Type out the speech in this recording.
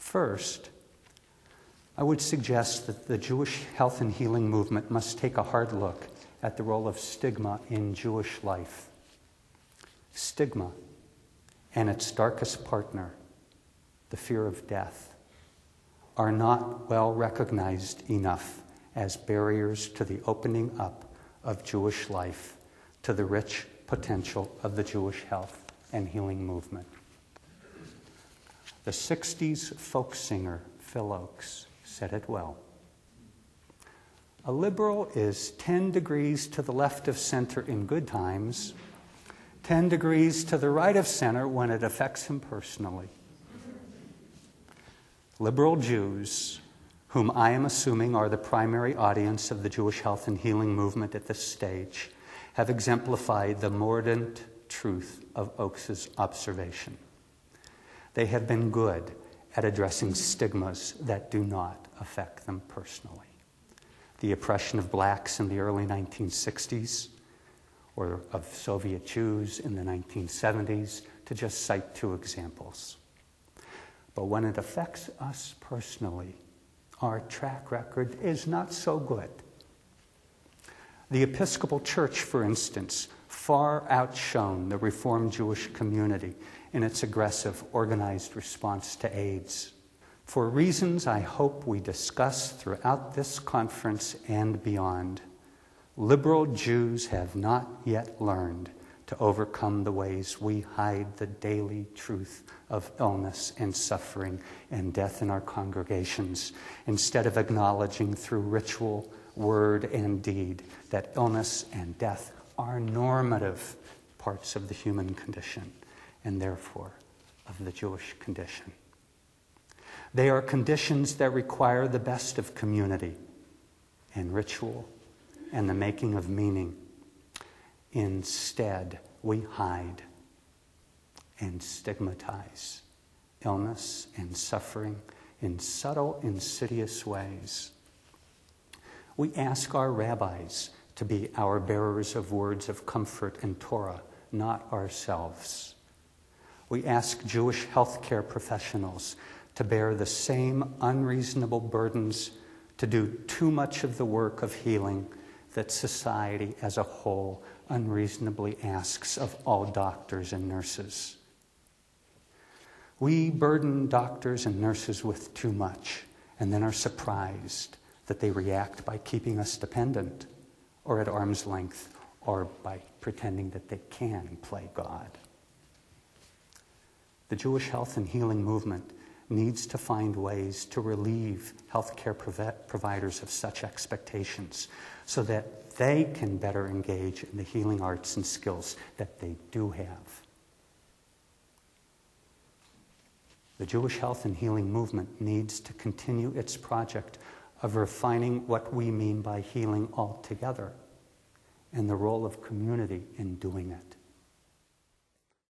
First, I would suggest that the Jewish health and healing movement must take a hard look at the role of stigma in Jewish life. Stigma and its darkest partner, the fear of death, are not well recognized enough as barriers to the opening up of Jewish life to the rich potential of the Jewish health and healing movement. The 60s folk singer Phil Oakes said it well. A liberal is 10 degrees to the left of center in good times, 10 degrees to the right of center when it affects him personally. Liberal Jews, whom I am assuming are the primary audience of the Jewish health and healing movement at this stage, have exemplified the mordant truth of Oakes' observation. They have been good at addressing stigmas that do not affect them personally. The oppression of blacks in the early 1960s, or of Soviet Jews in the 1970s, to just cite two examples. But when it affects us personally, our track record is not so good. The Episcopal Church, for instance, far outshone the Reformed Jewish community in its aggressive, organized response to AIDS. For reasons I hope we discuss throughout this conference and beyond, liberal Jews have not yet learned to overcome the ways we hide the daily truth of illness and suffering and death in our congregations, instead of acknowledging through ritual, word, and deed that illness and death are normative parts of the human condition, and therefore of the Jewish condition. They are conditions that require the best of community and ritual and the making of meaning. Instead, we hide and stigmatize illness and suffering in subtle, insidious ways. We ask our rabbis to be our bearers of words of comfort and Torah, not ourselves. We ask Jewish healthcare professionals to bear the same unreasonable burdens, to do too much of the work of healing that society as a whole unreasonably asks of all doctors and nurses. We burden doctors and nurses with too much, and then are surprised that they react by keeping us dependent, or at arm's length, or by pretending that they can play God. The Jewish health and healing movement needs to find ways to relieve healthcare providers of such expectations so that they can better engage in the healing arts and skills that they do have. The Jewish health and healing movement needs to continue its project of refining what we mean by healing altogether and the role of community in doing it.